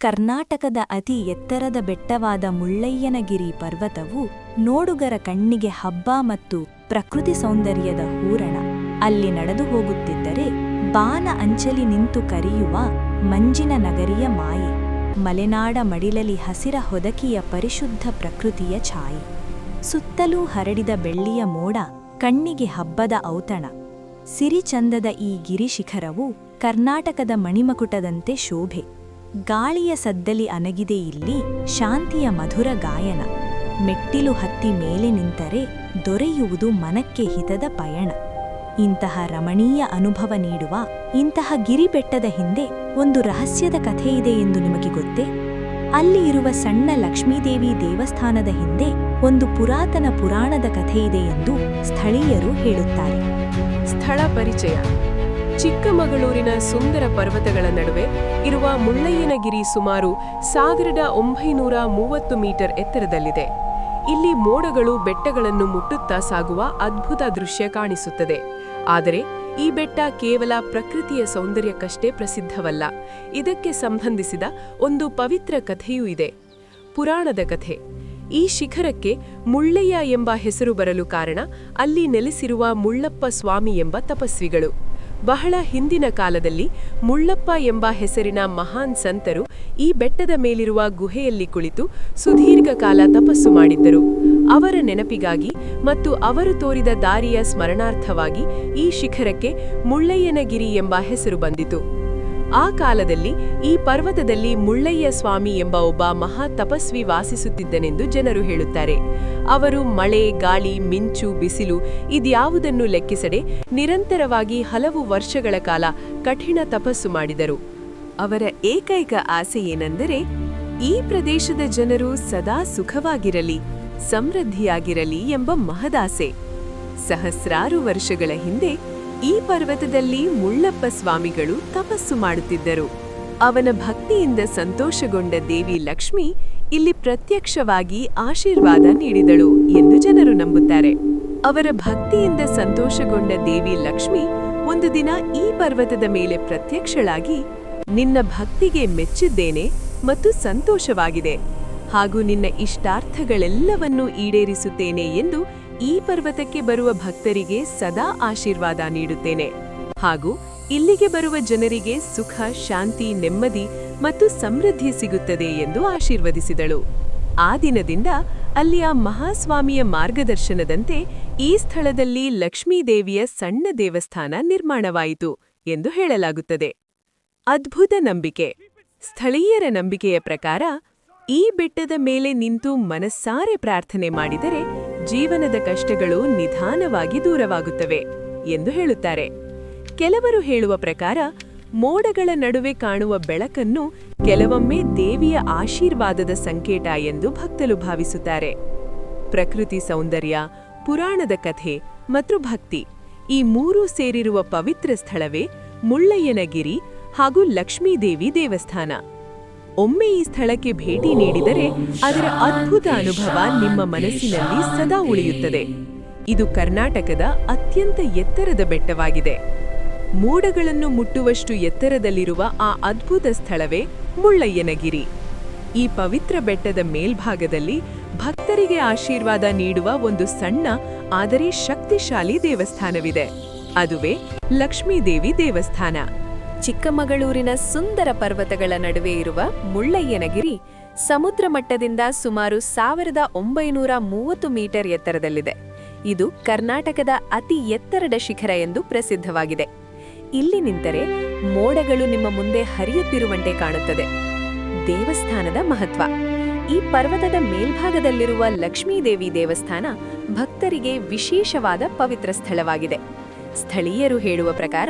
ಕರ್ನಾಟಕದ ಅತಿ ಎತ್ತರದ ಬೆಟ್ಟವಾದ ಮುಳ್ಳಯ್ಯನಗಿರಿ ಪರ್ವತವು ನೋಡುಗರ ಕಣ್ಣಿಗೆ ಹಬ್ಬ ಮತ್ತು ಪ್ರಕೃತಿ ಸೌಂದರ್ಯದ ಹೂರಣ. ಅಲ್ಲಿ ನಡೆದು ಹೋಗುತ್ತಿದ್ದರೆ ಬಾನ ಅಂಚಲಿ ನಿಂತು ಕರೆಯುವ ಮಂಜಿನ ನಗರಿಯ ಮಾಯೆ. ಮಲೆನಾಡ ಮಡಿಲಲಿ ಹಸಿರ ಹೊದಕಿಯ ಪರಿಶುದ್ಧ ಪ್ರಕೃತಿಯ ಛಾಯೆ. ಸುತ್ತಲೂ ಹರಡಿದ ಬೆಳ್ಳಿಯ ಮೋಡ ಕಣ್ಣಿಗೆ ಹಬ್ಬದ ಔತಣ. ಸಿರಿಚಂದದ ಈ ಗಿರಿಶಿಖರವು ಕರ್ನಾಟಕದ ಮಣಿಮಕುಟದಂತೆ ಶೋಭೆ. ಗಾಳಿಯ ಸದ್ದಲಿ ಅನಗಿದೆ ಇಲ್ಲಿ ಶಾಂತಿಯ ಮಧುರ ಗಾಯನ. ಮೆಟ್ಟಿಲು ಹತ್ತಿ ಮೇಲೆ ನಿಂತರೆ ದೊರೆಯುವುದು ಮನಕ್ಕೆ ಹಿತದ ಪಯಣ. ಇಂತಹ ರಮಣೀಯ ಅನುಭವ ನೀಡುವ ಇಂತಹ ಗಿರಿಬೆಟ್ಟದ ಹಿಂದೆ ಒಂದು ರಹಸ್ಯದ ಕಥೆಯಿದೆ ಎಂದು ನಿಮಗೆ ಗೊತ್ತೇ? ಅಲ್ಲಿ ಇರುವ ಸಣ್ಣ ಲಕ್ಷ್ಮೀದೇವಿ ದೇವಸ್ಥಾನದ ಹಿಂದೆ ಒಂದು ಪುರಾತನ ಪುರಾಣದ ಕಥೆಯಿದೆ ಎಂದು ಸ್ಥಳೀಯರು ಹೇಳುತ್ತಾರೆ. ಸ್ಥಳ ಪರಿಚಯ. ಚಿಕ್ಕಮಗಳೂರಿನ ಸುಂದರ ಪರ್ವತಗಳ ನಡುವೆ ಇರುವ ಮುಳ್ಳಯ್ಯನಗಿರಿ ಸುಮಾರು 1930 ಮೀಟರ್ ಎತ್ತರದಲ್ಲಿದೆ. ಇಲ್ಲಿ ಮೋಡಗಳು ಬೆಟ್ಟಗಳನ್ನು ಮುಟ್ಟುತ್ತಾ ಸಾಗುವ ಅದ್ಭುತ ದೃಶ್ಯ ಕಾಣಿಸುತ್ತದೆ. ಆದರೆ ಈ ಬೆಟ್ಟ ಕೇವಲ ಪ್ರಕೃತಿಯ ಸೌಂದರ್ಯಕ್ಕಷ್ಟೇ ಪ್ರಸಿದ್ಧವಲ್ಲ. ಇದಕ್ಕೆ ಸಂಬಂಧಿಸಿದ ಒಂದು ಪವಿತ್ರ ಕಥೆಯೂ ಇದೆ. ಪುರಾಣದ ಕಥೆ. ಈ ಶಿಖರಕ್ಕೆ ಮುಳ್ಳಯ್ಯ ಎಂಬ ಹೆಸರು ಬರಲು ಕಾರಣ ಅಲ್ಲಿ ನೆಲೆಸಿರುವ ಮುಳ್ಳಪ್ಪ ಸ್ವಾಮಿ ಎಂಬ ತಪಸ್ವಿಗಳು. ಬಹಳ ಹಿಂದಿನ ಕಾಲದಲ್ಲಿ ಮುಳ್ಳಪ್ಪ ಎಂಬ ಹೆಸರಿನ ಮಹಾನ್ ಸಂತರು ಈ ಬೆಟ್ಟದ ಮೇಲಿರುವ ಗುಹೆಯಲ್ಲಿ ಕುಳಿತು ಸುದೀರ್ಘ ಕಾಲ ತಪಸ್ಸು ಮಾಡಿದ್ದರು. ಅವರ ನೆನಪಿಗಾಗಿ ಮತ್ತು ಅವರು ತೋರಿದ ದಾರಿಯ ಸ್ಮರಣಾರ್ಥವಾಗಿ ಈ ಶಿಖರಕ್ಕೆ ಮುಳ್ಳಯ್ಯನಗಿರಿ ಎಂಬ ಹೆಸರು ಬಂದಿತು. ಆ ಕಾಲದಲ್ಲಿ ಈ ಪರ್ವತದಲ್ಲಿ ಮುಳ್ಳಯ್ಯ ಸ್ವಾಮಿ ಎಂಬ ಒಬ್ಬ ಮಹಾ ತಪಸ್ವಿ ವಾಸಿಸುತ್ತಿದ್ದನೆಂದು ಜನರು ಹೇಳುತ್ತಾರೆ. ಅವರು ಮಳೆ, ಗಾಳಿ, ಮಿಂಚು, ಬಿಸಿಲು ಇದ್ಯಾವುದನ್ನು ಲೆಕ್ಕಿಸದೆ ನಿರಂತರವಾಗಿ ಹಲವು ವರ್ಷಗಳ ಕಾಲ ಕಠಿಣ ತಪಸ್ಸು ಮಾಡಿದರು. ಅವರ ಏಕೈಕ ಆಸೆ ಏನೆಂದರೆ ಈ ಪ್ರದೇಶದ ಜನರು ಸದಾ ಸುಖವಾಗಿರಲಿ, ಸಮೃದ್ಧಿಯಾಗಿರಲಿ ಎಂಬ ಮಹದಾಸೆ. ಸಹಸ್ರಾರು ವರ್ಷಗಳ ಹಿಂದೆ ಈ ಪರ್ವತದಲ್ಲಿ ಮುಳ್ಳಪ್ಪ ಸ್ವಾಮಿಗಳು ತಪಸ್ಸು ಮಾಡುತ್ತಿದ್ದರು. ಅವನ ಭಕ್ತಿಯಿಂದ ಸಂತೋಷಗೊಂಡ ದೇವಿ ಲಕ್ಷ್ಮಿ ಇಲ್ಲಿ ಪ್ರತ್ಯಕ್ಷವಾಗಿ ಆಶೀರ್ವಾದ ನೀಡಿದಳು ಎಂದು ಜನರು ನಂಬುತ್ತಾರೆ. ಅವರ ಭಕ್ತಿಯಿಂದ ಸಂತೋಷಗೊಂಡ ದೇವಿ ಲಕ್ಷ್ಮಿ ಒಂದು ದಿನ ಈ ಪರ್ವತದ ಮೇಲೆ ಪ್ರತ್ಯಕ್ಷಳಾಗಿ, ನಿನ್ನ ಭಕ್ತಿಗೆ ಮೆಚ್ಚಿದ್ದೇನೆ ಮತ್ತು ಸಂತೋಷವಾಗಿದೆ, ಹಾಗೂ ನಿನ್ನ ಇಷ್ಟಾರ್ಥಗಳೆಲ್ಲವನ್ನೂ ಈಡೇರಿಸುತ್ತೇನೆ ಎಂದು ಈ ಪರ್ವತಕ್ಕೆ ಬರುವ ಭಕ್ತರಿಗೆ ಸದಾ ಆಶೀರ್ವಾದ ನೀಡುತ್ತೇನೆ, ಹಾಗೂ ಇಲ್ಲಿಗೆ ಬರುವ ಜನರಿಗೆ ಸುಖ, ಶಾಂತಿ, ನೆಮ್ಮದಿ ಮತ್ತು ಸಮೃದ್ಧಿ ಸಿಗುತ್ತದೆ ಎಂದು ಆಶೀರ್ವದಿಸಿದಳು. ಆ ದಿನದಿಂದ ಅಲ್ಲಿಯ ಮಹಾಸ್ವಾಮಿಯ ಮಾರ್ಗದರ್ಶನದಂತೆ ಈ ಸ್ಥಳದಲ್ಲಿ ಲಕ್ಷ್ಮೀದೇವಿಯ ಸಣ್ಣ ದೇವಸ್ಥಾನ ನಿರ್ಮಾಣವಾಯಿತು ಎಂದು ಹೇಳಲಾಗುತ್ತದೆ. ಅದ್ಭುತ ನಂಬಿಕೆ. ಸ್ಥಳೀಯರ ನಂಬಿಕೆಯ ಪ್ರಕಾರ ಈ ಬೆಟ್ಟದ ಮೇಲೆ ನಿಂತು ಮನಸ್ಸಾರೆ ಪ್ರಾರ್ಥನೆ ಮಾಡಿದರೆ ಜೀವನದ ಕಷ್ಟಗಳು ನಿಧಾನವಾಗಿ ದೂರವಾಗುತ್ತವೆ ಎಂದು ಹೇಳುತ್ತಾರೆ. ಕೆಲವರು ಹೇಳುವ ಪ್ರಕಾರ ಮೋಡಗಳ ನಡುವೆ ಕಾಣುವ ಬೆಳಕನ್ನು ಕೆಲವೊಮ್ಮೆ ದೇವಿಯ ಆಶೀರ್ವಾದದ ಸಂಕೇತ ಎಂದು ಭಕ್ತರು ಭಾವಿಸುತ್ತಾರೆ. ಪ್ರಕೃತಿ ಸೌಂದರ್ಯ, ಪುರಾಣದ ಕಥೆ ಮತ್ತು ಭಕ್ತಿ ಈ ಮೂರೂ ಸೇರಿರುವ ಪವಿತ್ರ ಸ್ಥಳವೇ ಮುಳ್ಳಯ್ಯನಗಿರಿ ಹಾಗೂ ಲಕ್ಷ್ಮೀದೇವಿ ದೇವಸ್ಥಾನ. ಒಮ್ಮೆ ಈ ಸ್ಥಳಕ್ಕೆ ಭೇಟಿ ನೀಡಿದರೆ ಅದರ ಅದ್ಭುತ ಅನುಭವ ನಿಮ್ಮ ಮನಸ್ಸಿನಲ್ಲಿ ಸದಾ ಉಳಿಯುತ್ತದೆ. ಇದು ಕರ್ನಾಟಕದ ಅತ್ಯಂತ ಎತ್ತರದ ಬೆಟ್ಟವಾಗಿದೆ. ಮೋಡಗಳನ್ನು ಮುಟ್ಟುವಷ್ಟು ಎತ್ತರದಲ್ಲಿರುವ ಆ ಅದ್ಭುತ ಸ್ಥಳವೇ ಮುಳ್ಳಯ್ಯನಗಿರಿ. ಈ ಪವಿತ್ರ ಬೆಟ್ಟದ ಮೇಲ್ಭಾಗದಲ್ಲಿ ಭಕ್ತರಿಗೆ ಆಶೀರ್ವಾದ ನೀಡುವ ಒಂದು ಸಣ್ಣ ಆದರೆ ಶಕ್ತಿಶಾಲಿ ದೇವಸ್ಥಾನವಿದೆ. ಅದುವೇ ಲಕ್ಷ್ಮೀದೇವಿ ದೇವಸ್ಥಾನ. ಚಿಕ್ಕಮಗಳೂರಿನ ಸುಂದರ ಪರ್ವತಗಳ ನಡುವೆ ಇರುವ ಮುಳ್ಳಯ್ಯನಗಿರಿ ಸಮುದ್ರ ಮಟ್ಟದಿಂದ ಸುಮಾರು 1930 ಮೀಟರ್ ಎತ್ತರದಲ್ಲಿದೆ. ಇದು ಕರ್ನಾಟಕದ ಅತಿ ಎತ್ತರದ ಶಿಖರ ಎಂದು ಪ್ರಸಿದ್ಧವಾಗಿದೆ. ಇಲ್ಲಿ ನಿಂತರೆ ಮೋಡಗಳು ನಿಮ್ಮ ಮುಂದೆ ಹರಿಯುತ್ತಿರುವಂತೆ ಕಾಣುತ್ತದೆ. ದೇವಸ್ಥಾನದ ಮಹತ್ವ. ಈ ಪರ್ವತದ ಮೇಲ್ಭಾಗದಲ್ಲಿರುವ ಲಕ್ಷ್ಮೀದೇವಿ ದೇವಸ್ಥಾನ ಭಕ್ತರಿಗೆ ವಿಶೇಷವಾದ ಪವಿತ್ರ ಸ್ಥಳವಾಗಿದೆ. ಸ್ಥಳೀಯರು ಹೇಳುವ ಪ್ರಕಾರ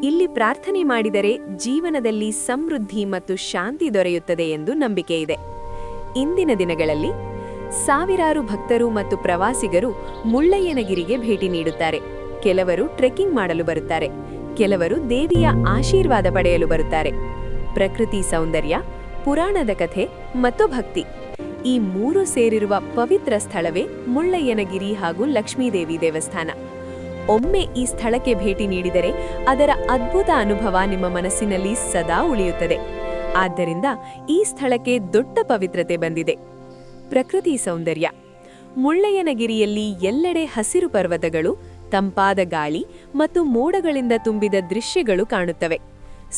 ಇಲ್ಲಿ ಪ್ರಾರ್ಥನೆ ಮಾಡಿದರೆ ಜೀವನದಲ್ಲಿ ಸಮೃದ್ಧಿ ಮತ್ತು ಶಾಂತಿ ದೊರೆಯುತ್ತದೆ ಎಂದು ನಂಬಿಕೆ ಇದೆ. ಇಂದಿನ ದಿನಗಳಲ್ಲಿ ಸಾವಿರಾರು ಭಕ್ತರು ಮತ್ತು ಪ್ರವಾಸಿಗರು ಮುಳ್ಳಯ್ಯನಗಿರಿಗೆ ಭೇಟಿ ನೀಡುತ್ತಾರೆ. ಕೆಲವರು ಟ್ರೆಕ್ಕಿಂಗ್ ಮಾಡಲು ಬರುತ್ತಾರೆ, ಕೆಲವರು ದೇವಿಯ ಆಶೀರ್ವಾದ ಪಡೆಯಲು ಬರುತ್ತಾರೆ. ಪ್ರಕೃತಿ ಸೌಂದರ್ಯ, ಪುರಾಣದ ಕಥೆ ಮತ್ತು ಭಕ್ತಿ ಈ ಮೂರು ಸೇರಿರುವ ಪವಿತ್ರ ಸ್ಥಳವೇ ಮುಳ್ಳಯ್ಯನಗಿರಿ ಹಾಗೂ ಲಕ್ಷ್ಮೀದೇವಿ ದೇವಸ್ಥಾನ. ಒಮ್ಮೆ ಈ ಸ್ಥಳಕ್ಕೆ ಭೇಟಿ ನೀಡಿದರೆ ಅದರ ಅದ್ಭುತ ಅನುಭವ ನಿಮ್ಮ ಮನಸ್ಸಿನಲ್ಲಿ ಸದಾ ಉಳಿಯುತ್ತದೆ. ಆದ್ದರಿಂದ ಈ ಸ್ಥಳಕ್ಕೆ ದೊಡ್ಡ ಪವಿತ್ರತೆ ಬಂದಿದೆ. ಪ್ರಕೃತಿ ಸೌಂದರ್ಯ. ಮುಳ್ಳಯ್ಯನಗಿರಿಯಲ್ಲಿ ಎಲ್ಲೆಡೆ ಹಸಿರು ಪರ್ವತಗಳು, ತಂಪಾದ ಗಾಳಿ ಮತ್ತು ಮೋಡಗಳಿಂದ ತುಂಬಿದ ದೃಶ್ಯಗಳು ಕಾಣುತ್ತವೆ.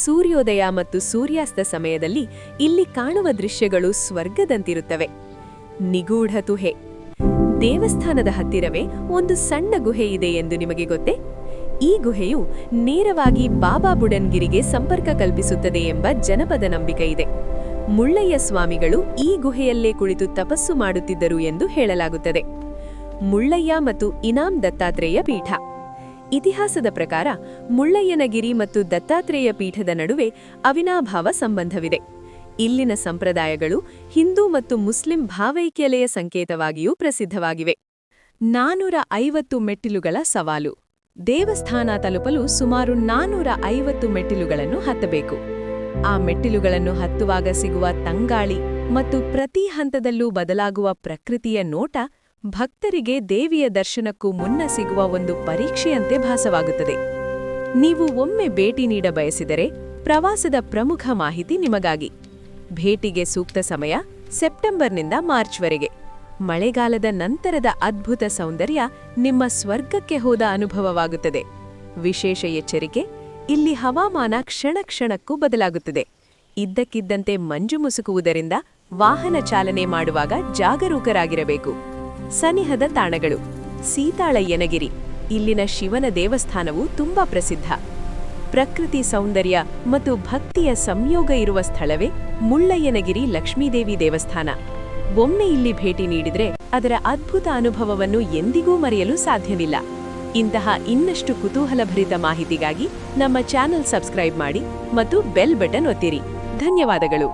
ಸೂರ್ಯೋದಯ ಮತ್ತು ಸೂರ್ಯಾಸ್ತ ಸಮಯದಲ್ಲಿ ಇಲ್ಲಿ ಕಾಣುವ ದೃಶ್ಯಗಳು ಸ್ವರ್ಗದಂತಿರುತ್ತವೆ. ನಿಗೂಢ ಗುಹೆ. ದೇವಸ್ಥಾನದ ಹತ್ತಿರವೇ ಒಂದು ಸಣ್ಣ ಗುಹೆ ಇದೆ ಎಂದು ನಿಮಗೆ ಗೊತ್ತೇ? ಈ ಗುಹೆಯು ನೇರವಾಗಿ ಬಾಬಾ ಬುಡನ್ಗಿರಿಗೆ ಸಂಪರ್ಕ ಕಲ್ಪಿಸುತ್ತದೆ ಎಂಬ ಜನಪದ ನಂಬಿಕೆ ಇದೆ. ಮುಳ್ಳಯ್ಯ ಸ್ವಾಮಿಗಳು ಈ ಗುಹೆಯಲ್ಲೇ ಕುಳಿತು ತಪಸ್ಸು ಮಾಡುತ್ತಿದ್ದರು ಎಂದು ಹೇಳಲಾಗುತ್ತದೆ. ಮುಳ್ಳಯ್ಯ ಮತ್ತು ಇನಾಮ್ ದತ್ತಾತ್ರೇಯ ಪೀಠ. ಇತಿಹಾಸದ ಪ್ರಕಾರ ಮುಳ್ಳಯ್ಯನಗಿರಿ ಮತ್ತು ದತ್ತಾತ್ರೇಯ ಪೀಠದ ನಡುವೆ ಅವಿನಾಭಾವ ಸಂಬಂಧವಿದೆ. ಇಲ್ಲಿನ ಸಂಪ್ರದಾಯಗಳು ಹಿಂದೂ ಮತ್ತು ಮುಸ್ಲಿಂ ಭಾವೈಕ್ಯತೆಯ ಸಂಕೇತವಾಗಿಯೂ ಪ್ರಸಿದ್ಧವಾಗಿವೆ. 450 ಮೆಟ್ಟಿಲುಗಳ ಸವಾಲು. ದೇವಸ್ಥಾನ ತಲುಪಲು ಸುಮಾರು 450 ಮೆಟ್ಟಿಲುಗಳನ್ನು ಹತ್ತಬೇಕು. ಆ ಮೆಟ್ಟಿಲುಗಳನ್ನು ಹತ್ತುವಾಗ ಸಿಗುವ ತಂಗಾಳಿ ಮತ್ತು ಪ್ರತಿ ಹಂತದಲ್ಲೂ ಬದಲಾಗುವ ಪ್ರಕೃತಿಯ ನೋಟ ಭಕ್ತರಿಗೆ ದೇವಿಯ ದರ್ಶನಕ್ಕೂ ಮುನ್ನ ಸಿಗುವ ಒಂದು ಪರೀಕ್ಷೆಯಂತೆ ಭಾಸವಾಗುತ್ತದೆ. ನೀವು ಒಮ್ಮೆ ಭೇಟಿ ನೀಡ ಬಯಸಿದರೆ ಪ್ರವಾಸದ ಪ್ರಮುಖ ಮಾಹಿತಿ ನಿಮಗಾಗಿ. ಭೇಟಿಗೆ ಸೂಕ್ತ ಸಮಯ ಸೆಪ್ಟೆಂಬರ್ನಿಂದ ಮಾರ್ಚ್ವರೆಗೆ. ಮಳೆಗಾಲದ ನಂತರದ ಅದ್ಭುತ ಸೌಂದರ್ಯ ನಿಮ್ಮ ಸ್ವರ್ಗಕ್ಕೆ ಹೋದ ಅನುಭವವಾಗುತ್ತದೆ. ವಿಶೇಷ ಎಚ್ಚರಿಕೆ: ಇಲ್ಲಿ ಹವಾಮಾನ ಕ್ಷಣ ಕ್ಷಣಕ್ಕೂ ಬದಲಾಗುತ್ತದೆ. ಇದ್ದಕ್ಕಿದ್ದಂತೆ ಮಂಜು ಮುಸುಕುವುದರಿಂದ ವಾಹನ ಚಾಲನೆ ಮಾಡುವಾಗ ಜಾಗರೂಕರಾಗಿರಬೇಕು. ಸನಿಹದ ತಾಣಗಳು. ಸೀತಾಳಯ್ಯನಗಿರಿ. ಇಲ್ಲಿನ ಶಿವನ ದೇವಸ್ಥಾನವು ತುಂಬಾ ಪ್ರಸಿದ್ಧ. ಪ್ರಕೃತಿ ಸೌಂದರ್ಯ ಮತ್ತು ಭಕ್ತಿಯ ಸಂಯೋಗ ಇರುವ ಸ್ಥಳವೇ ಮುಳ್ಳಯ್ಯನಗಿರಿ ಲಕ್ಷ್ಮೀದೇವಿ ದೇವಸ್ಥಾನ. ಒಮ್ಮೆ ಇಲ್ಲಿ ಭೇಟಿ ನೀಡಿದ್ರೆ ಅದರ ಅದ್ಭುತ ಅನುಭವವನ್ನು ಎಂದಿಗೂ ಮರೆಯಲು ಸಾಧ್ಯವಿಲ್ಲ. ಇಂತಹ ಇನ್ನಷ್ಟು ಕುತೂಹಲಭರಿತ ಮಾಹಿತಿಗಾಗಿ ನಮ್ಮ ಚಾನೆಲ್ ಸಬ್ಸ್ಕ್ರೈಬ್ ಮಾಡಿ ಮತ್ತು ಬೆಲ್ ಬಟನ್ ಒತ್ತಿರಿ. ಧನ್ಯವಾದಗಳು.